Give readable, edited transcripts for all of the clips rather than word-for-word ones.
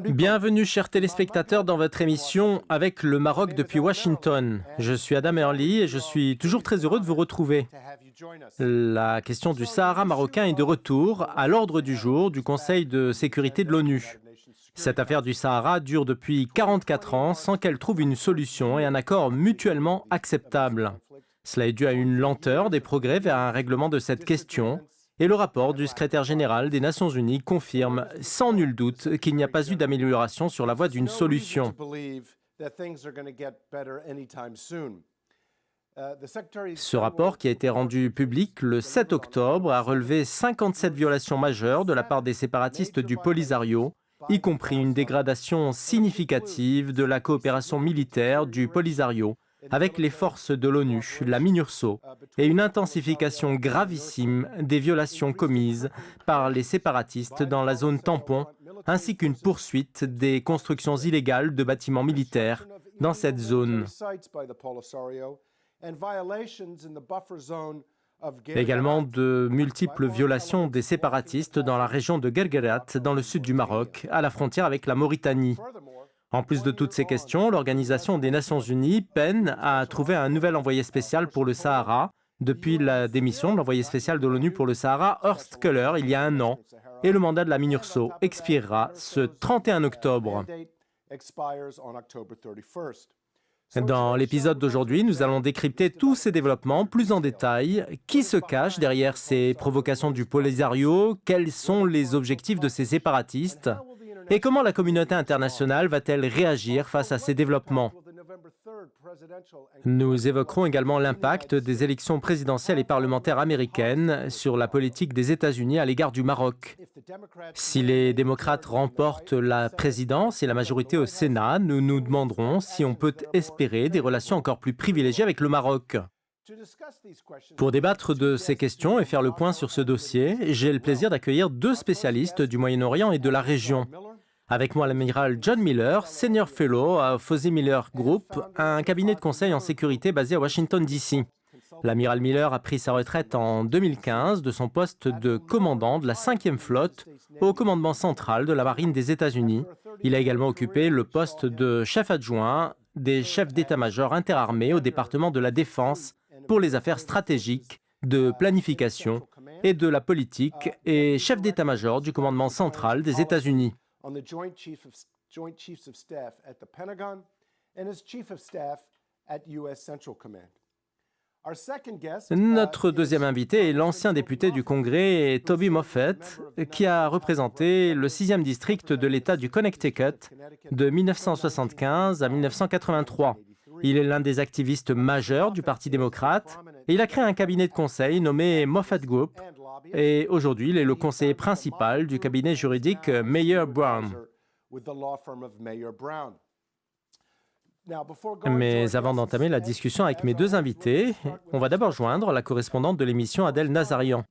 Bienvenue, chers téléspectateurs, dans votre émission Avec le Maroc depuis Washington. Je suis Adam Early et je suis toujours très heureux de vous retrouver. La question du Sahara marocain est de retour à l'ordre du jour du Conseil de sécurité de l'ONU. Cette affaire du Sahara dure depuis 44 ans sans qu'elle trouve une solution et un accord mutuellement acceptable. Cela est dû à une lenteur des progrès vers un règlement de cette question. Et le rapport du secrétaire général des Nations Unies confirme sans nul doute qu'il n'y a pas eu d'amélioration sur la voie d'une solution. Ce rapport, qui a été rendu public le 7 octobre, a relevé 57 violations majeures de la part des séparatistes du Polisario, y compris une dégradation significative de la coopération militaire du Polisario avec les forces de l'ONU, la MINURSO, et une intensification gravissime des violations commises par les séparatistes dans la zone tampon, ainsi qu'une poursuite des constructions illégales de bâtiments militaires dans cette zone. Également de multiples violations des séparatistes dans la région de Guerguerat, dans le sud du Maroc, à la frontière avec la Mauritanie. En plus de toutes ces questions, l'Organisation des Nations Unies peine à trouver un nouvel envoyé spécial pour le Sahara depuis la démission de l'envoyé spécial de l'ONU pour le Sahara, Horst Köhler, il y a un an, et le mandat de la MINURSO expirera ce 31 octobre. Dans l'épisode d'aujourd'hui, nous allons décrypter tous ces développements plus en détail. Qui se cache derrière ces provocations du Polisario? Quels sont les objectifs de ces séparatistes? Et comment la communauté internationale va-t-elle réagir face à ces développements? Nous évoquerons également l'impact des élections présidentielles et parlementaires américaines sur la politique des États-Unis à l'égard du Maroc. Si les démocrates remportent la présidence et la majorité au Sénat, nous nous demanderons si on peut espérer des relations encore plus privilégiées avec le Maroc. Pour débattre de ces questions et faire le point sur ce dossier, j'ai le plaisir d'accueillir deux spécialistes du Moyen-Orient et de la région. Avec moi, l'amiral John Miller, Senior Fellow à Fawzi Miller Group, un cabinet de conseil en sécurité basé à Washington, D.C. L'amiral Miller a pris sa retraite en 2015 de son poste de commandant de la 5e flotte au commandement central de la marine des États-Unis. Il a également occupé le poste de chef adjoint des chefs d'état-major interarmés au département de la Défense pour les affaires stratégiques, de planification et de la politique et chef d'état-major du commandement central des États-Unis. On the Joint Chiefs of Staff at the Pentagon and as Chief of Staff at U.S. Central Command. Notre deuxième invité est l'ancien député du Congrès Toby Moffett, qui a représenté le 6e district de l'État du Connecticut de 1975 à 1983. Il est l'un des activistes majeurs du Parti démocrate et il a créé un cabinet de conseil nommé Moffett Group. Et aujourd'hui, il est le conseiller principal du cabinet juridique Mayer-Brown. Mais avant d'entamer la discussion avec mes deux invités, on va d'abord joindre la correspondante de l'émission Adel Nazarian.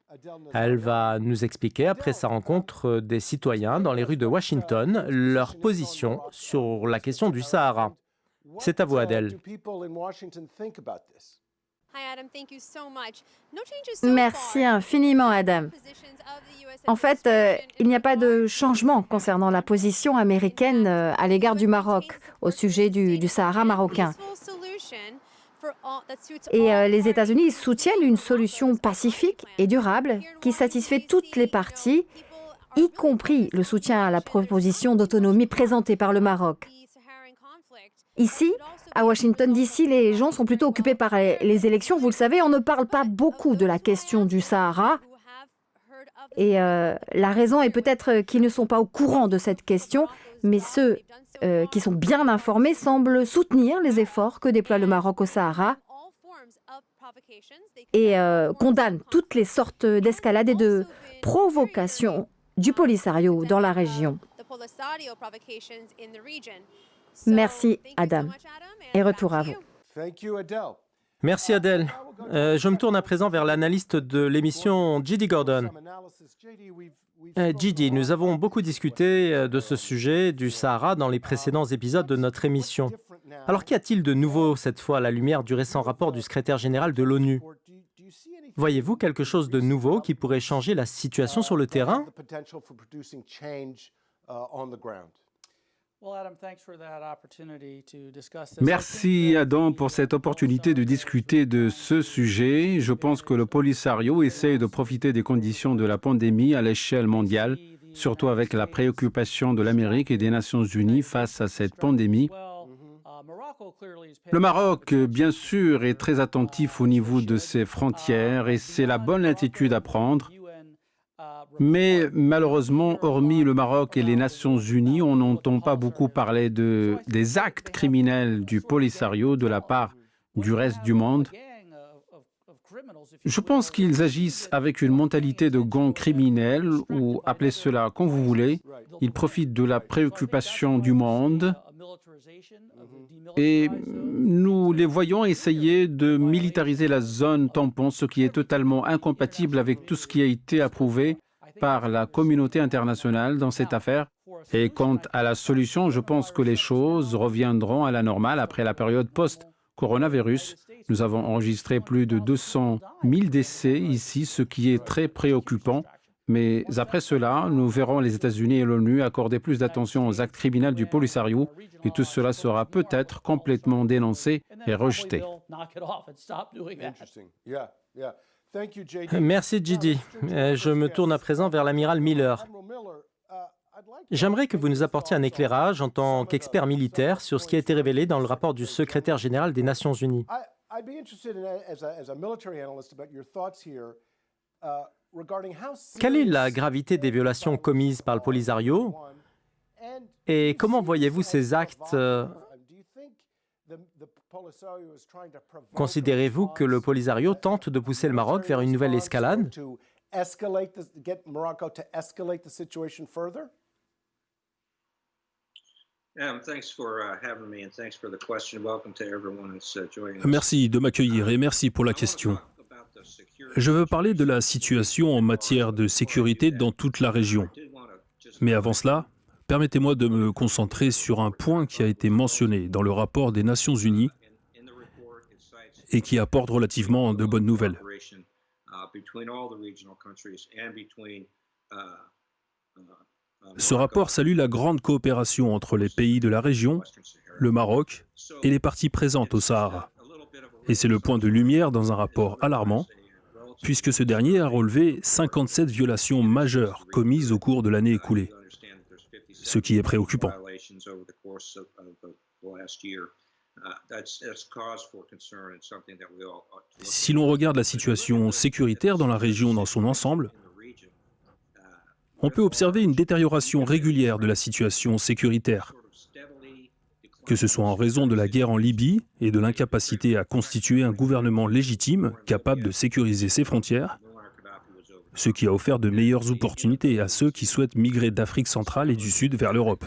Elle va nous expliquer, après sa rencontre des citoyens dans les rues de Washington, leur position sur la question du Sahara. C'est à vous, Adel. Merci infiniment, Adam. En fait, il n'y a pas de changement concernant la position américaine à l'égard du Maroc au sujet du Sahara marocain. Et les États-Unis soutiennent une solution pacifique et durable qui satisfait toutes les parties, y compris le soutien à la proposition d'autonomie présentée par le Maroc. Ici, à Washington, D.C., les gens sont plutôt occupés par les élections. Vous le savez, on ne parle pas beaucoup de la question du Sahara. Et la raison est peut-être qu'ils ne sont pas au courant de cette question, mais ceux qui sont bien informés semblent soutenir les efforts que déploie le Maroc au Sahara et condamnent toutes les sortes d'escalades et de provocations du Polisario dans la région. Merci, Adam. Et retour à vous. Merci, Adel. Je me tourne à présent vers l'analyste de l'émission, J.D. Gordon. J.D., nous avons beaucoup discuté de ce sujet du Sahara dans les précédents épisodes de notre émission. Alors qu'y a-t-il de nouveau cette fois à la lumière du récent rapport du secrétaire général de l'ONU? Voyez-vous quelque chose de nouveau qui pourrait changer la situation sur le terrain? Merci Adam pour cette opportunité de discuter de ce sujet. Je pense que le Polisario essaye de profiter des conditions de la pandémie à l'échelle mondiale, surtout avec la préoccupation de l'Amérique et des Nations Unies face à cette pandémie. Le Maroc, bien sûr, est très attentif au niveau de ses frontières et c'est la bonne attitude à prendre. Mais malheureusement, hormis le Maroc et les Nations Unies, on n'entend pas beaucoup parler des actes criminels du Polisario de la part du reste du monde. Je pense qu'ils agissent avec une mentalité de gang criminel, ou appelez cela comme vous voulez. Ils profitent de la préoccupation du monde. Et nous les voyons essayer de militariser la zone tampon, ce qui est totalement incompatible avec tout ce qui a été approuvé par la communauté internationale dans cette affaire. Et quant à la solution, je pense que les choses reviendront à la normale après la période post-coronavirus. Nous avons enregistré plus de 200 000 décès ici, ce qui est très préoccupant. Mais après cela, nous verrons les États-Unis et l'ONU accorder plus d'attention aux actes criminels du Polisario et tout cela sera peut-être complètement dénoncé et rejeté. Merci JD. Je me tourne à présent vers l'amiral Miller. J'aimerais que vous nous apportiez un éclairage en tant qu'expert militaire sur ce qui a été révélé dans le rapport du secrétaire général des Nations Unies. Quelle est la gravité des violations commises par le Polisario et comment voyez-vous ces actes? Considérez-vous que le Polisario tente de pousser le Maroc vers une nouvelle escalade? Merci de m'accueillir et merci pour la question. Je veux parler de la situation en matière de sécurité dans toute la région. Mais avant cela, permettez-moi de me concentrer sur un point qui a été mentionné dans le rapport des Nations Unies et qui apporte relativement de bonnes nouvelles. Ce rapport salue la grande coopération entre les pays de la région, le Maroc et les parties présentes au Sahara. Et c'est le point de lumière dans un rapport alarmant, puisque ce dernier a relevé 57 violations majeures commises au cours de l'année écoulée, ce qui est préoccupant. Si l'on regarde la situation sécuritaire dans la région dans son ensemble, on peut observer une détérioration régulière de la situation sécuritaire, que ce soit en raison de la guerre en Libye et de l'incapacité à constituer un gouvernement légitime capable de sécuriser ses frontières, ce qui a offert de meilleures opportunités à ceux qui souhaitent migrer d'Afrique centrale et du Sud vers l'Europe.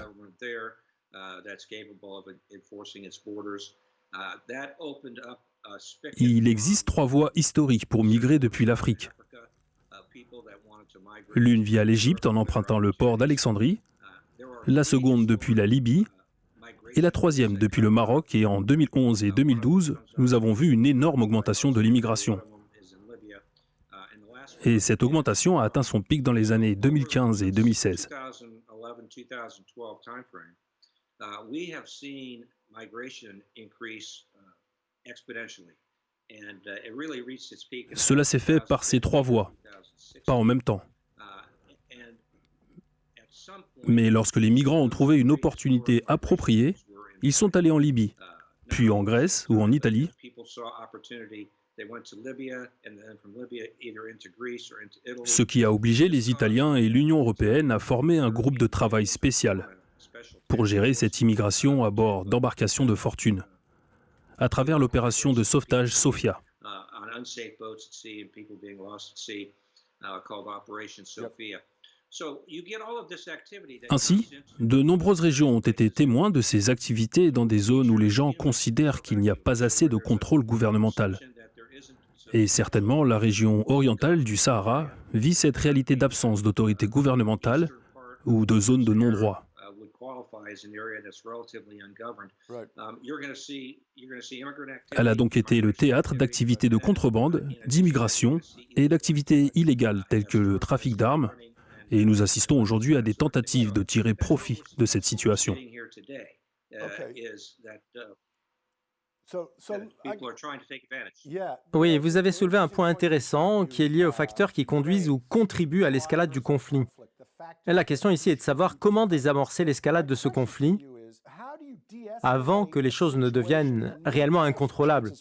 Il existe 3 voies historiques pour migrer depuis l'Afrique. L'une via l'Égypte en empruntant le port d'Alexandrie, la seconde depuis la Libye, et la troisième depuis le Maroc. Et en 2011 et 2012, nous avons vu une énorme augmentation de l'immigration. Et cette augmentation a atteint son pic dans les années 2015 et 2016. Cela s'est fait par ces 3 voies, pas en même temps. Mais lorsque les migrants ont trouvé une opportunité appropriée, ils sont allés en Libye, puis en Grèce ou en Italie. Ce qui a obligé les Italiens et l'Union européenne à former un groupe de travail spécial pour gérer cette immigration à bord d'embarcations de fortune, à travers l'opération de sauvetage Sophia. Ainsi, de nombreuses régions ont été témoins de ces activités dans des zones où les gens considèrent qu'il n'y a pas assez de contrôle gouvernemental. Et certainement, la région orientale du Sahara vit cette réalité d'absence d'autorité gouvernementale ou de zones de non-droit. Elle a donc été le théâtre d'activités de contrebande, d'immigration et d'activités illégales telles que le trafic d'armes, et nous assistons aujourd'hui à des tentatives de tirer profit de cette situation. Oui, vous avez soulevé un point intéressant qui est lié aux facteurs qui conduisent ou contribuent à l'escalade du conflit. Et la question ici est de savoir comment désamorcer l'escalade de ce conflit avant que les choses ne deviennent réellement incontrôlables.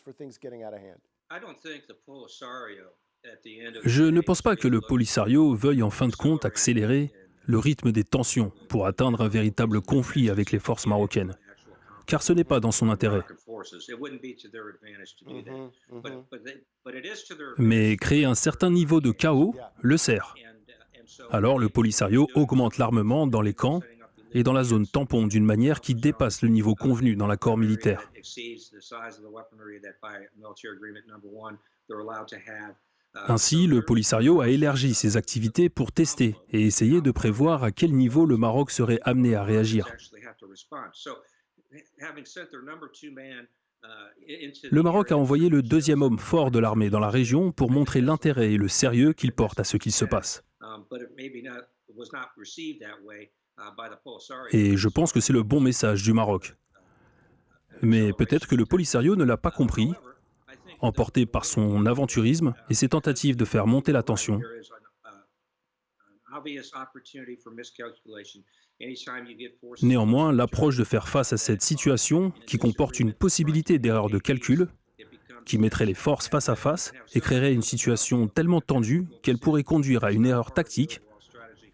Je ne pense pas que le Polisario veuille en fin de compte accélérer le rythme des tensions pour atteindre un véritable conflit avec les forces marocaines, car ce n'est pas dans son intérêt. Mais créer un certain niveau de chaos le sert. Alors le Polisario augmente l'armement dans les camps et dans la zone tampon d'une manière qui dépasse le niveau convenu dans l'accord militaire. Ainsi, le Polisario a élargi ses activités pour tester et essayer de prévoir à quel niveau le Maroc serait amené à réagir. Le Maroc a envoyé le deuxième homme fort de l'armée dans la région pour montrer l'intérêt et le sérieux qu'il porte à ce qu'il se passe. Et je pense que c'est le bon message du Maroc. Mais peut-être que le Polisario ne l'a pas compris, emporté par son aventurisme et ses tentatives de faire monter la tension. Néanmoins, l'approche de faire face à cette situation, qui comporte une possibilité d'erreur de calcul, qui mettrait les forces face à face et créerait une situation tellement tendue qu'elle pourrait conduire à une erreur tactique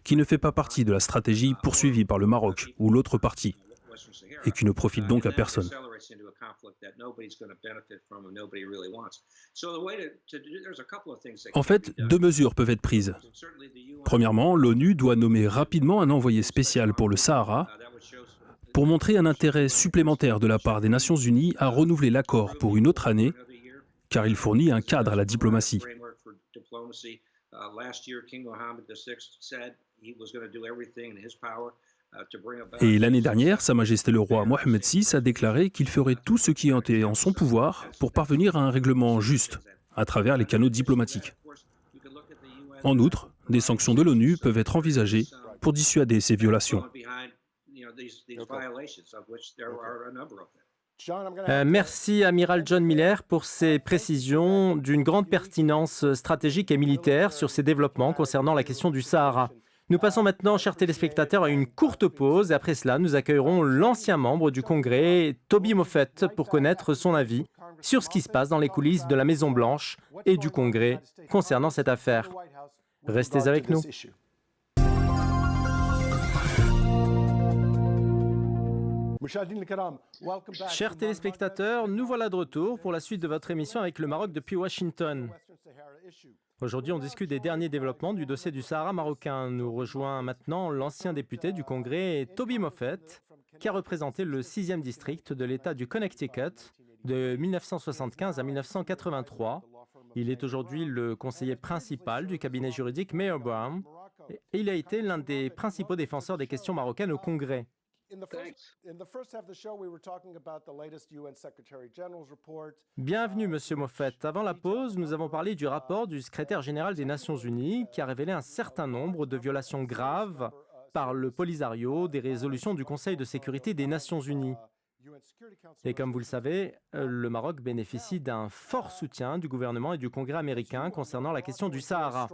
qui ne fait pas partie de la stratégie poursuivie par le Maroc ou l'autre partie, et qui ne profite donc à personne. En fait, deux mesures peuvent être prises. Premièrement, l'ONU doit nommer rapidement un envoyé spécial pour le Sahara pour montrer un intérêt supplémentaire de la part des Nations Unies à renouveler l'accord pour une autre année, car il fournit un cadre à la diplomatie. Et l'année dernière, Sa Majesté le roi Mohammed VI a déclaré qu'il ferait tout ce qui était en son pouvoir pour parvenir à un règlement juste à travers les canaux diplomatiques. En outre, des sanctions de l'ONU peuvent être envisagées pour dissuader ces violations. Merci, Amiral John Miller, pour ces précisions d'une grande pertinence stratégique et militaire sur ces développements concernant la question du Sahara. Nous passons maintenant, chers téléspectateurs, à une courte pause et après cela, nous accueillerons l'ancien membre du Congrès, Toby Moffett, pour connaître son avis sur ce qui se passe dans les coulisses de la Maison-Blanche et du Congrès concernant cette affaire. Restez avec nous. Chers téléspectateurs, nous voilà de retour pour la suite de votre émission avec le Maroc depuis Washington. Aujourd'hui, on discute des derniers développements du dossier du Sahara marocain. Nous rejoint maintenant l'ancien député du Congrès, Toby Moffett, qui a représenté le 6e district de l'État du Connecticut de 1975 à 1983. Il est aujourd'hui le conseiller principal du cabinet juridique Mayer Brown et il a été l'un des principaux défenseurs des questions marocaines au Congrès. Bienvenue, Monsieur Moffett. Avant la pause, nous avons parlé du rapport du secrétaire général des Nations Unies qui a révélé un certain nombre de violations graves par le Polisario des résolutions du Conseil de sécurité des Nations Unies. Et comme vous le savez, le Maroc bénéficie d'un fort soutien du gouvernement et du Congrès américain concernant la question du Sahara.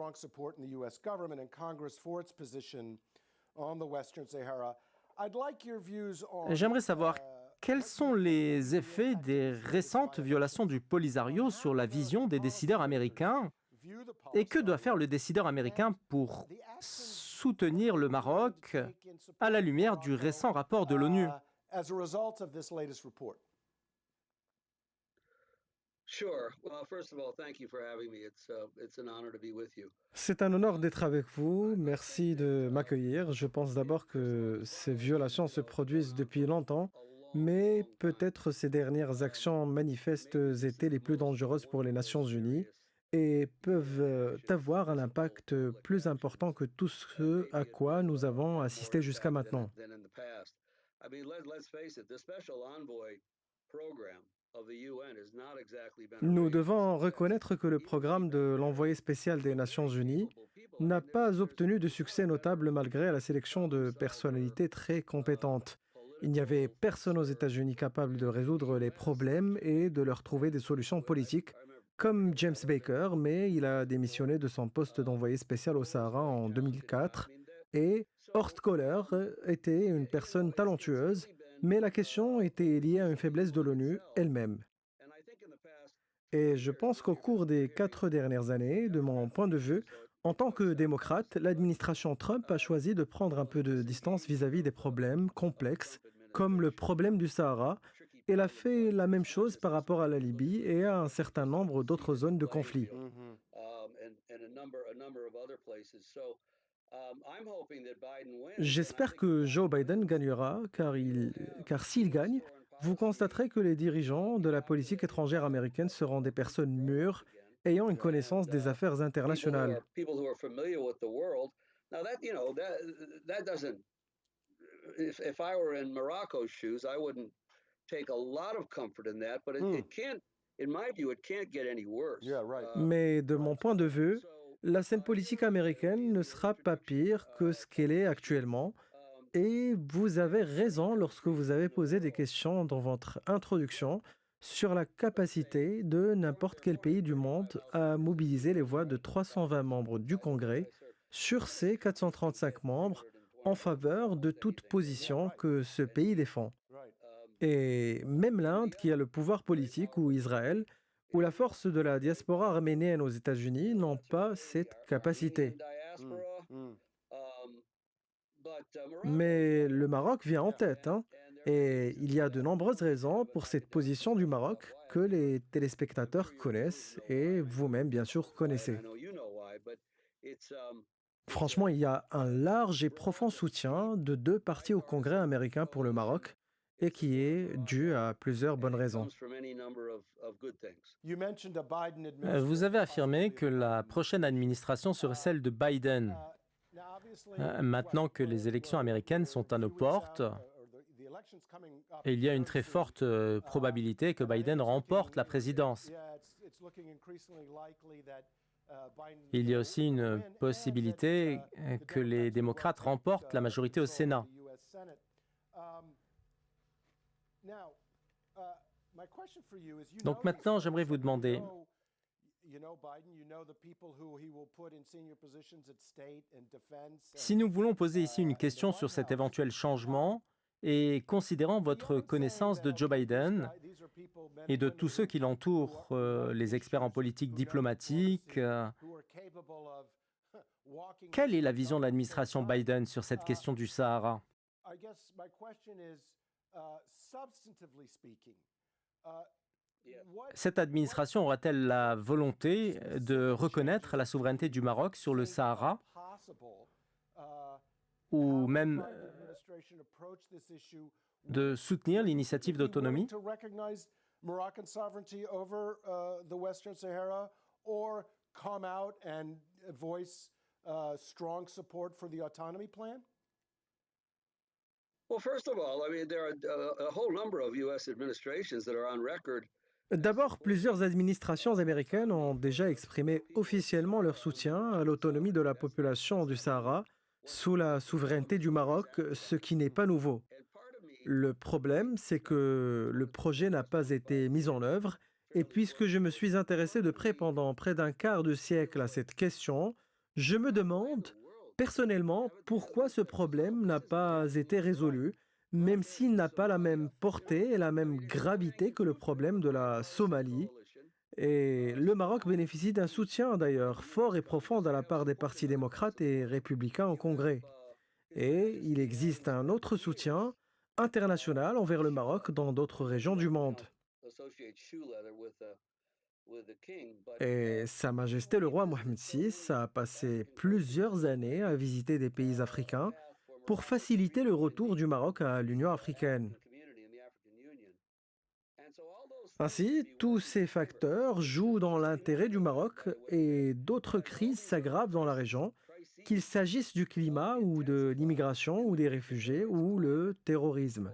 J'aimerais savoir quels sont les effets des récentes violations du Polisario sur la vision des décideurs américains et que doit faire le décideur américain pour soutenir le Maroc à la lumière du récent rapport de l'ONU. C'est un honneur d'être avec vous. Merci de m'accueillir. Je pense d'abord que ces violations se produisent depuis longtemps, mais peut-être ces dernières actions manifestes étaient les plus dangereuses pour les Nations Unies et peuvent avoir un impact plus important que tout ce à quoi nous avons assisté jusqu'à maintenant. Nous devons reconnaître que le programme de l'envoyé spécial des Nations Unies n'a pas obtenu de succès notable malgré la sélection de personnalités très compétentes. Il n'y avait personne aux États-Unis capable de résoudre les problèmes et de leur trouver des solutions politiques, comme James Baker, mais il a démissionné de son poste d'envoyé spécial au Sahara en 2004. Et Horst Köhler était une personne talentueuse, mais la question était liée à une faiblesse de l'ONU elle-même. Et je pense qu'au cours des 4 dernières années, de mon point de vue, en tant que démocrate, l'administration Trump a choisi de prendre un peu de distance vis-à-vis des problèmes complexes, comme le problème du Sahara. Elle a fait la même chose par rapport à la Libye et à un certain nombre d'autres zones de conflit. J'espère que Joe Biden gagnera, car s'il gagne, vous constaterez que les dirigeants de la politique étrangère américaine seront des personnes mûres, ayant une connaissance des affaires internationales. Mais de mon point de vue, la scène politique américaine ne sera pas pire que ce qu'elle est actuellement. Et vous avez raison lorsque vous avez posé des questions dans votre introduction sur la capacité de n'importe quel pays du monde à mobiliser les voix de 320 membres du Congrès sur ces 435 membres en faveur de toute position que ce pays défend. Et même l'Inde, qui a le pouvoir politique, ou Israël, ou la force de la diaspora arménienne aux États-Unis n'ont pas cette capacité. Mais le Maroc vient en tête, hein, et il y a de nombreuses raisons pour cette position du Maroc que les téléspectateurs connaissent et vous-même, bien sûr, connaissez. Franchement, il y a un large et profond soutien de 2 partis au Congrès américain pour le Maroc et qui est dû à plusieurs bonnes raisons. Vous avez affirmé que la prochaine administration serait celle de Biden. Maintenant que les élections américaines sont à nos portes, et il y a une très forte probabilité que Biden remporte la présidence. Il y a aussi une possibilité que les démocrates remportent la majorité au Sénat. Donc maintenant, j'aimerais vous demander, si nous voulons poser ici une question sur cet éventuel changement, et considérant votre connaissance de Joe Biden et de tous ceux qui l'entourent, les experts en politique diplomatique, quelle est la vision de l'administration Biden sur cette question du Sahara? Cette administration aura-t-elle la volonté de reconnaître la souveraineté du Maroc sur le Sahara ou même de soutenir l'initiative d'autonomie? D'abord, plusieurs administrations américaines ont déjà exprimé officiellement leur soutien à l'autonomie de la population du Sahara sous la souveraineté du Maroc, ce qui n'est pas nouveau. Le problème, c'est que le projet n'a pas été mis en œuvre, et puisque je me suis intéressé de près pendant près d'un quart de siècle à cette question, je me demande personnellement pourquoi ce problème n'a pas été résolu, même s'il n'a pas la même portée et la même gravité que le problème de la Somalie. Et le Maroc bénéficie d'un soutien d'ailleurs fort et profond de la part des partis démocrates et républicains au Congrès. Et il existe un autre soutien international envers le Maroc dans d'autres régions du monde. Et Sa Majesté le roi Mohammed VI a passé plusieurs années à visiter des pays africains pour faciliter le retour du Maroc à l'Union africaine. Ainsi, tous ces facteurs jouent dans l'intérêt du Maroc et d'autres crises s'aggravent dans la région. qu'il s'agisse du climat ou de l'immigration ou des réfugiés ou le terrorisme.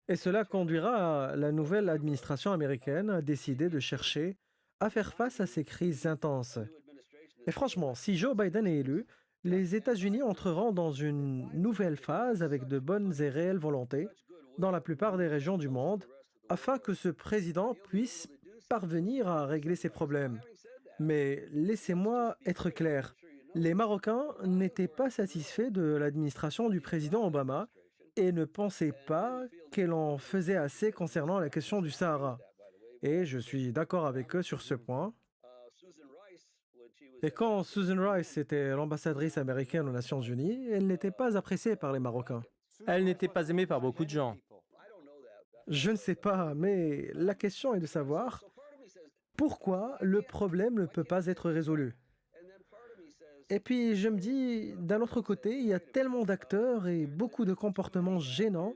Et cela conduira à la nouvelle administration américaine à décider de chercher à faire face à ces crises intenses. Et franchement, si Joe Biden est élu, les États-Unis entreront dans une nouvelle phase avec de bonnes et réelles volontés dans la plupart des régions du monde afin que ce président puisse parvenir à régler ses problèmes. Mais laissez-moi être clair, les Marocains n'étaient pas satisfaits de l'administration du président Obama et ne pensaient pas qu'elle en faisait assez concernant la question du Sahara. Et je suis d'accord avec eux sur ce point. Et quand Susan Rice était l'ambassadrice américaine aux Nations Unies, elle n'était pas appréciée par les Marocains. Elle n'était pas aimée par beaucoup de gens. Je ne sais pas, mais la question est de savoir pourquoi le problème ne peut pas être résolu. Et puis je me dis, d'un autre côté, il y a tellement d'acteurs et beaucoup de comportements gênants,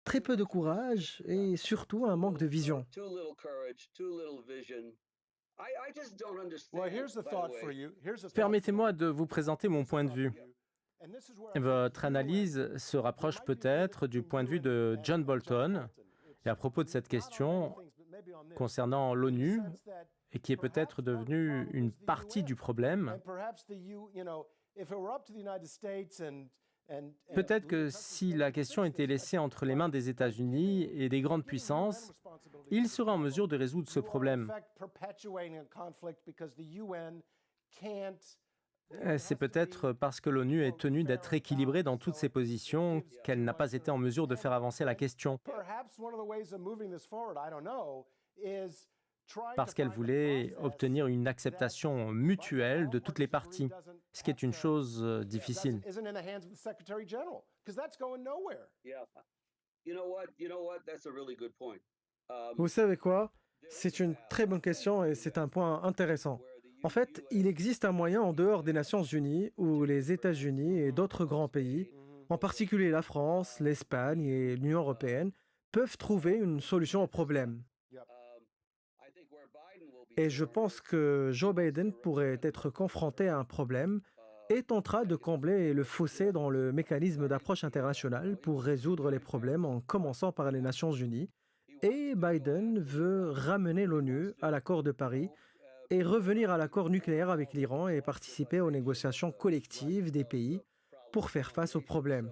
très peu de courage et surtout un manque de vision. Permettez-moi de vous présenter mon point de vue. Votre analyse se rapproche peut-être du point de vue de John Bolton. Et à propos de cette question concernant l'ONU, et qui est peut-être devenue une partie du problème, peut-être que si la question était laissée entre les mains des États-Unis et des grandes puissances, ils seraient en mesure de résoudre ce problème. C'est peut-être parce que l'ONU est tenue d'être équilibrée dans toutes ses positions qu'elle n'a pas été en mesure de faire avancer la question, parce qu'elle voulait obtenir une acceptation mutuelle de toutes les parties, ce qui est une chose difficile. Vous savez quoi? C'est une très bonne question et c'est un point intéressant. En fait, il existe un moyen en dehors des Nations Unies où les États-Unis et d'autres grands pays, en particulier la France, l'Espagne et l'Union européenne, peuvent trouver une solution au problème. Et je pense que Joe Biden pourrait être confronté à un problème et tentera de combler le fossé dans le mécanisme d'approche internationale pour résoudre les problèmes en commençant par les Nations Unies. Et Biden veut ramener l'ONU à l'accord de Paris et revenir à l'accord nucléaire avec l'Iran et participer aux négociations collectives des pays pour faire face aux problèmes.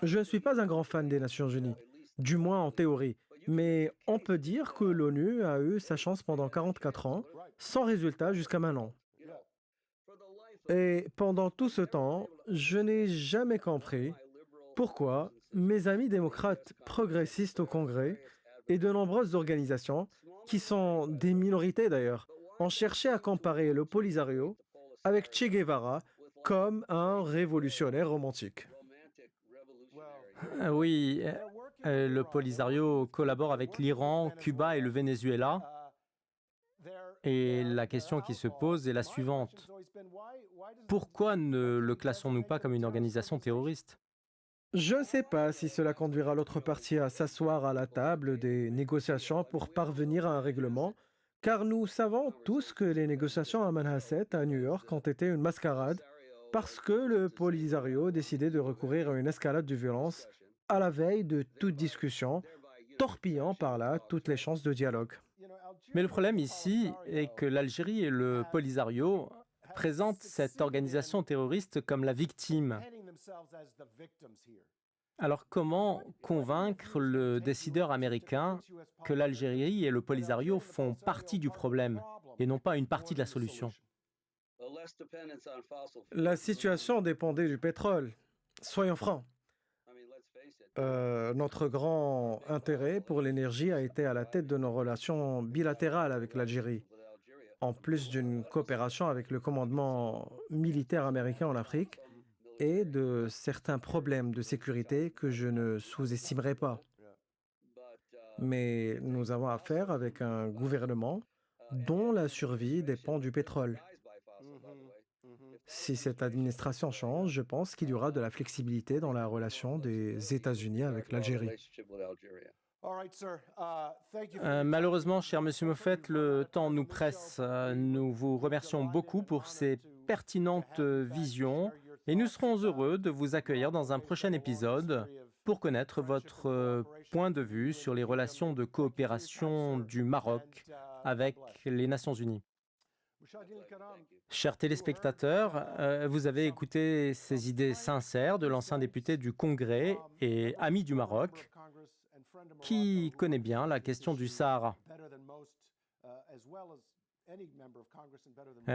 Je ne suis pas un grand fan des Nations Unies, du moins en théorie, mais on peut dire que l'ONU a eu sa chance pendant 44 ans, sans résultat jusqu'à maintenant. Et pendant tout ce temps, je n'ai jamais compris pourquoi mes amis démocrates progressistes au Congrès et de nombreuses organisations, qui sont des minorités d'ailleurs, ont cherché à comparer le Polisario avec Che Guevara comme un révolutionnaire romantique. Oui, le Polisario collabore avec l'Iran, Cuba et le Venezuela. Et la question qui se pose est la suivante. Pourquoi ne le classons-nous pas comme une organisation terroriste? Je ne sais pas si cela conduira l'autre partie à s'asseoir à la table des négociations pour parvenir à un règlement, car nous savons tous que les négociations à Manhasset, à New York, ont été une mascarade parce que le Polisario décidait de recourir à une escalade de violence à la veille de toute discussion, torpillant par là toutes les chances de dialogue. Mais le problème ici est que l'Algérie et le Polisario présentent cette organisation terroriste comme la victime. Alors comment convaincre le décideur américain que l'Algérie et le Polisario font partie du problème et non pas une partie de la solution? La situation dépendait du pétrole. Soyons francs. Notre grand intérêt pour l'énergie a été à la tête de nos relations bilatérales avec l'Algérie, en plus d'une coopération avec le commandement militaire américain en Afrique et de certains problèmes de sécurité que je ne sous-estimerai pas. Mais nous avons affaire avec un gouvernement dont la survie dépend du pétrole. Si cette administration change, je pense qu'il y aura de la flexibilité dans la relation des États-Unis avec l'Algérie. Malheureusement, cher Monsieur Moffett, le temps nous presse. Nous vous remercions beaucoup pour ces pertinentes visions et nous serons heureux de vous accueillir dans un prochain épisode pour connaître votre point de vue sur les relations de coopération du Maroc avec les Nations Unies. Chers téléspectateurs, vous avez écouté ces idées sincères de l'ancien député du Congrès et ami du Maroc, qui connaît bien la question du Sahara.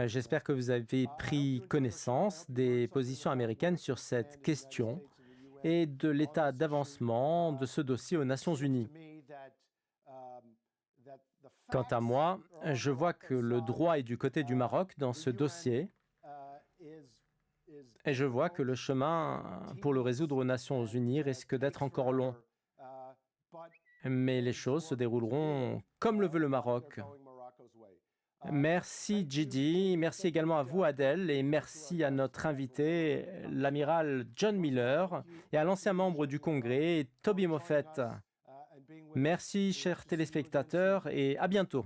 J'espère que vous avez pris connaissance des positions américaines sur cette question et de l'état d'avancement de ce dossier aux Nations Unies. Quant à moi, je vois que le droit est du côté du Maroc dans ce dossier et je vois que le chemin pour le résoudre aux Nations Unies risque d'être encore long. Mais les choses se dérouleront comme le veut le Maroc. Merci Gidi, merci également à vous Adèle et merci à notre invité, l'amiral John Miller et à l'ancien membre du Congrès, Toby Moffett. Merci chers téléspectateurs et à bientôt.